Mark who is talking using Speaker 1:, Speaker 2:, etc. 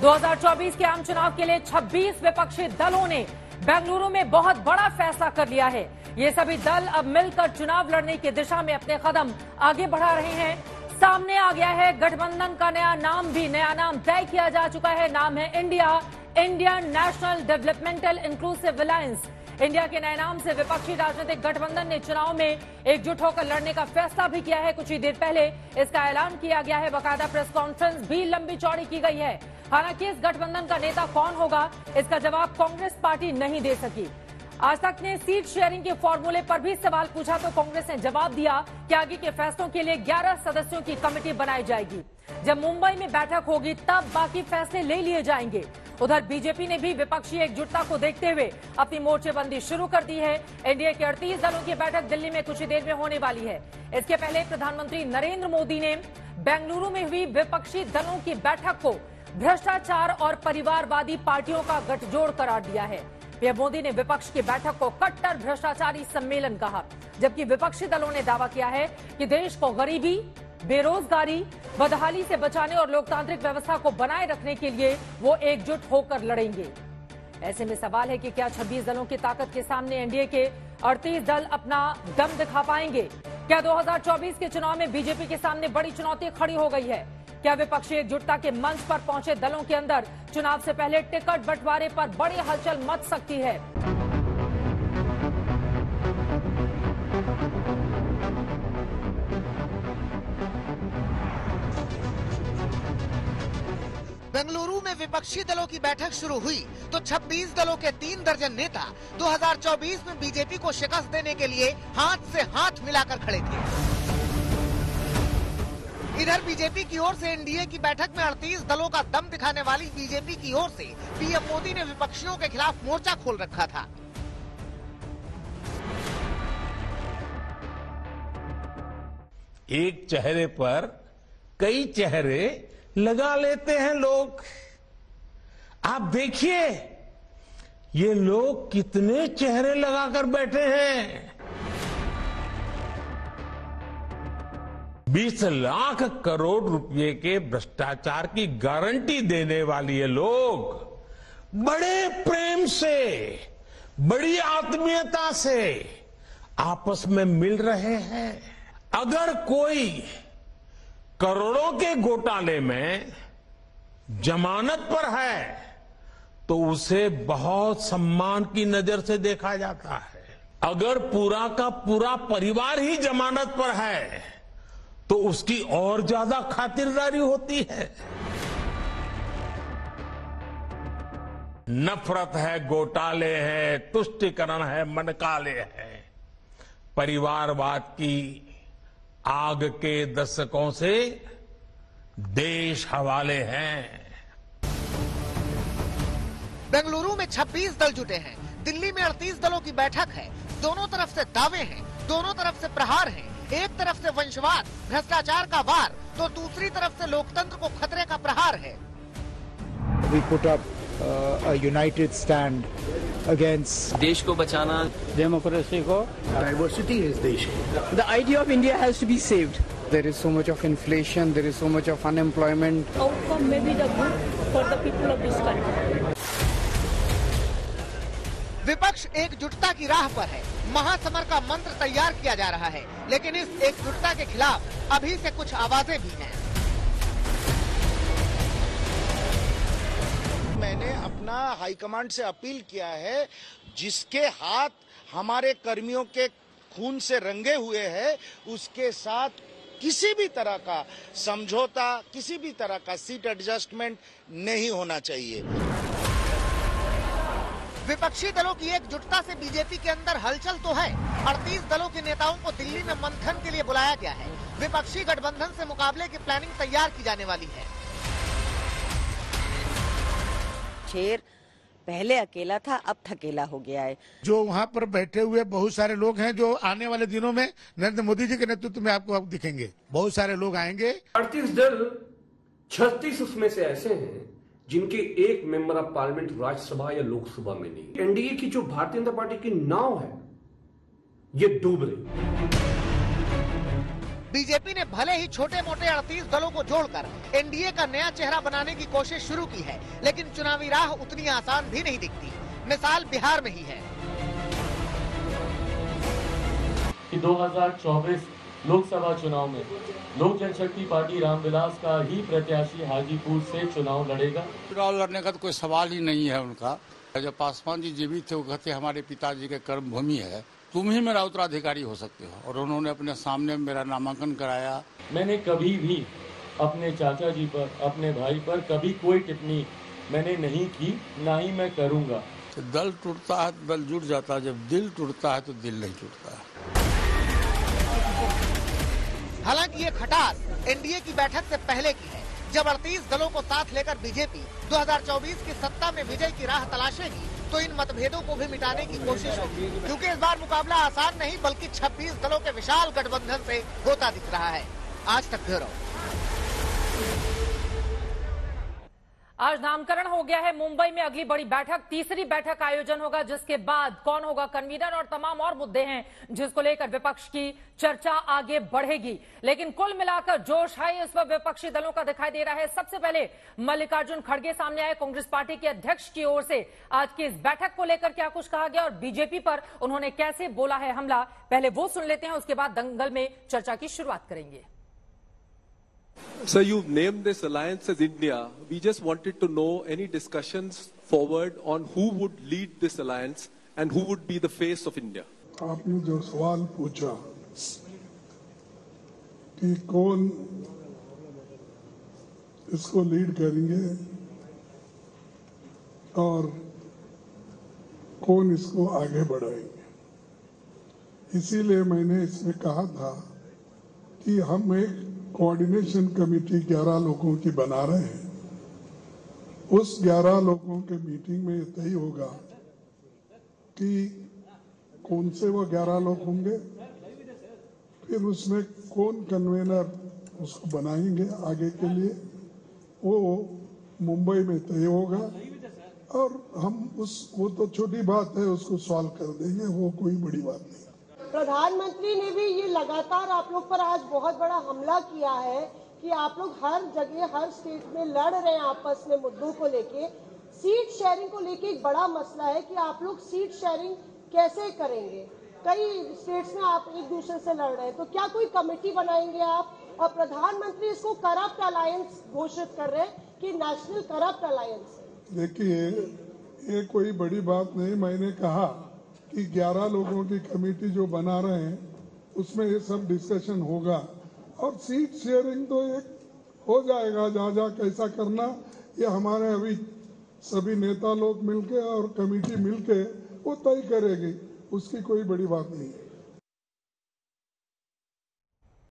Speaker 1: 2024 के आम चुनाव के लिए 26 विपक्षी दलों ने बेंगलुरु में बहुत बड़ा फैसला कर लिया है। ये सभी दल अब मिलकर चुनाव लड़ने की दिशा में अपने कदम आगे बढ़ा रहे हैं। सामने आ गया है गठबंधन का नया नाम तय किया जा चुका है। नाम है Indian national developmental inclusive alliance. India के नए नाम से विपक्षी राजनीतिक गठबंधन ने चुनाव में एकजुट होकर लड़ने का फैसला भी किया है। कुछ ही देर पहले इसका ऐलान किया गया है। बाकायदा प्रेस कॉन्फ्रेंस भी लंबी चौड़ी की गई है। हालांकि इस गठबंधन का नेता कौन होगा, इसका जवाब कांग्रेस पार्टी नहीं दे सकी। आज तक ने सीट शेयरिंग के फॉर्मूले पर भी सवाल पूछा तो कांग्रेस ने जवाब दिया कि आगे के फैसलों के लिए 11 सदस्यों की कमेटी बनाई जाएगी। जब मुंबई में बैठक होगी तब बाकी फैसले ले लिए जाएंगे। उधर बीजेपी ने भी विपक्षी एकजुटता को देखते हुए अपनी मोर्चेबंदी शुरू कर दी है। एनडीए के 38 दलों की बैठक दिल्ली में कुछ ही देर में होने वाली है। इसके पहले प्रधानमंत्री नरेंद्र मोदी ने बेंगलुरु में हुई विपक्षी दलों की बैठक को भ्रष्टाचार और परिवारवादी पार्टियों का गठजोड़ करार दिया है। पीएम मोदी ने विपक्ष की बैठक को कट्टर भ्रष्टाचारी सम्मेलन कहा, जबकि विपक्षी दलों ने दावा किया है कि देश को गरीबी, बेरोजगारी, बदहाली से बचाने और लोकतांत्रिक व्यवस्था को बनाए रखने के लिए वो एकजुट होकर लड़ेंगे। ऐसे में सवाल है कि क्या 26 दलों की ताकत के सामने एनडीए के 38 दल अपना दम दिखा पाएंगे? क्या 2024 के चुनाव में बीजेपी के सामने बड़ी चुनौती खड़ी हो गई है? क्या विपक्षी एकजुटता के मंच पर पहुंचे दलों के अंदर चुनाव से पहले टिकट बंटवारे पर बड़ी हलचल मच सकती है?
Speaker 2: बेंगलुरु में विपक्षी दलों की बैठक शुरू हुई तो 26 दलों के 3 दर्जन नेता 2024 में बीजेपी को शिकस्त देने के लिए हाथ से हाथ मिलाकर खड़े थे। इधर बीजेपी की ओर से एनडीए की बैठक में 38 दलों का दम दिखाने वाली बीजेपी की ओर से पीएम मोदी ने विपक्षियों के खिलाफ मोर्चा खोल रखा था।
Speaker 3: एक चेहरे पर कई चेहरे लगा लेते हैं लोग। आप देखिए ये लोग कितने चेहरे लगाकर बैठे हैं। 20 लाख करोड़ रुपए के भ्रष्टाचार की गारंटी देने वाले ये लोग बड़े प्रेम से, बड़ी आत्मीयता से आपस में मिल रहे हैं। अगर कोई करोड़ों के घोटाले में जमानत पर है तो उसे बहुत सम्मान की नजर से देखा जाता है। अगर पूरा का पूरा परिवार ही जमानत पर है तो उसकी और ज्यादा खातिरदारी होती है। नफरत है, घोटाले है, तुष्टीकरण है, मनकाले है। परिवारवाद की आग के दशकों से देश हवाले हैं।
Speaker 2: बेंगलुरु में 26 दल जुटे हैं। दिल्ली में 38 दलों की बैठक है। दोनों तरफ से दावे हैं, दोनों तरफ से प्रहार हैं। एक तरफ से वंशवाद, भ्रष्टाचार का वार तो दूसरी तरफ से लोकतंत्र को खतरे का प्रहार है।
Speaker 4: We put up a united stand against
Speaker 5: देश को बचाना,
Speaker 4: democracy को,
Speaker 6: diversity is देश की।
Speaker 4: The idea of India has to be saved. There is so much of inflation, there is so much of unemployment.
Speaker 7: Outcome may be the good for the people of this country.
Speaker 2: विपक्ष एकजुटता की राह पर है। महासमर का मंत्र तैयार किया जा रहा है, लेकिन इस एकजुटता के खिलाफ अभी से कुछ आवाजें भी हैं।
Speaker 6: मैंने अपना हाईकमांड से अपील किया है, जिसके हाथ हमारे कर्मियों के खून से रंगे हुए हैं, उसके साथ किसी भी तरह का समझौता, किसी भी तरह का सीट एडजस्टमेंट नहीं होना चाहिए।
Speaker 2: विपक्षी दलों की एकजुटता से बीजेपी के अंदर हलचल तो है। 38 दलों के नेताओं को दिल्ली में मंथन के लिए बुलाया गया है। विपक्षी गठबंधन से मुकाबले की प्लानिंग तैयार की जाने वाली है।
Speaker 8: शेर पहले अकेला था, अब थकेला हो गया है।
Speaker 9: जो वहाँ पर बैठे हुए बहुत सारे लोग हैं जो आने वाले दिनों में नरेंद्र मोदी जी के नेतृत्व में आपको अब दिखेंगे। बहुत सारे लोग आएंगे।
Speaker 10: 38 दल 36 उसमें से ऐसे हैं जिनके एक मेंबर ऑफ पार्लियामेंट राज्यसभा या लोकसभा में नहीं। एनडीए की जो भारतीय जनता पार्टी की नाव है ये डूब रही।
Speaker 2: बीजेपी ने भले ही छोटे मोटे 38 दलों को जोड़कर एनडीए का नया चेहरा बनाने की कोशिश शुरू की है, लेकिन चुनावी राह उतनी आसान भी नहीं दिखती। मिसाल बिहार में ही है।
Speaker 5: 2024 लोकसभा चुनाव में लोक जनशक्ति पार्टी रामविलास का ही प्रत्याशी हाजीपुर से चुनाव लड़ेगा।
Speaker 11: चुनाव लड़ने का तो कोई सवाल ही नहीं है उनका। जब पासवान जी जीवित थे वो कहते हमारे पिताजी के कर्म भूमि है, तुम ही मेरा उत्तराधिकारी हो सकते हो, और उन्होंने अपने सामने मेरा नामांकन कराया।
Speaker 5: मैंने कभी भी अपने चाचा जी पर, अपने भाई पर कभी कोई टिप्पणी मैंने नहीं की, ना ही मैं करूंगा।
Speaker 11: दल टूटता है तो दल जुट जाता है, जब दिल टूटता है तो दिल नहीं टूटता है।
Speaker 2: हालांकि ये खटास एनडीए की बैठक से पहले की है, जब 38 दलों को साथ लेकर बीजेपी 2024 की सत्ता में विजय की राह तलाशेगी तो इन मतभेदों को भी मिटाने की कोशिश होगी, क्योंकि इस बार मुकाबला आसान नहीं बल्कि 26 दलों के विशाल गठबंधन से होता दिख रहा है। आज तक ब्यूरो।
Speaker 1: आज नामकरण हो गया है मुंबई में अगली बड़ी बैठक, तीसरी बैठक का आयोजन होगा, जिसके बाद कौन होगा कन्वीनर और तमाम और मुद्दे हैं जिसको लेकर विपक्ष की चर्चा आगे बढ़ेगी। लेकिन कुल मिलाकर जोश है इस वक्त विपक्षी दलों का दिखाई दे रहा है। सबसे पहले मल्लिकार्जुन खड़गे सामने आए। कांग्रेस पार्टी के अध्यक्ष की ओर से आज की इस बैठक को लेकर क्या कुछ कहा गया और बीजेपी पर उन्होंने कैसे बोला है हमला, पहले वो सुन लेते हैं, उसके बाद दंगल में चर्चा की शुरुआत करेंगे।
Speaker 12: Sir, you've named this alliance as India. We just wanted to know any discussions forward on who would lead this alliance and who would be the face of India.
Speaker 13: आपने जो सवाल पूछा कि कौन इसको लीड करेंगे और कौन इसको आगे बढ़ाएंगे, इसीलिए मैंने इसमें कहा था कि हम एक कोऑर्डिनेशन कमेटी 11 लोगों की बना रहे हैं। उस 11 लोगों के मीटिंग में तय होगा कि कौन से वो 11 लोग होंगे, फिर उसमें कौन कन्वेनर उसको बनाएंगे आगे के लिए, वो मुंबई में तय होगा और हम वो तो छोटी बात है, उसको सॉल्व कर देंगे, वो कोई बड़ी बात नहीं।
Speaker 14: प्रधानमंत्री ने भी ये लगातार आप लोग पर आज बहुत बड़ा हमला किया है कि आप लोग हर जगह हर स्टेट में लड़ रहे हैं आपस में मुद्दों को लेके। सीट शेयरिंग को लेके एक बड़ा मसला है कि आप लोग सीट शेयरिंग कैसे करेंगे। कई स्टेट्स में आप एक दूसरे से लड़ रहे हैं, तो क्या कोई कमेटी बनाएंगे आप? और प्रधानमंत्री इसको करप्ट अलायंस घोषित कर रहे हैं कि नेशनल करप्ट अलायंस।
Speaker 13: देखिए, ये कोई बड़ी बात नहीं। मैंने कहा कि 11 लोगों की कमेटी जो बना रहे हैं उसमें ये सब डिस्कशन होगा और सीट शेयरिंग तो एक हो जाएगा, जहाँ कैसा करना ये हमारे अभी सभी नेता लोग मिलके और कमेटी मिलके वो तय करेगी, उसकी कोई बड़ी बात नहीं है।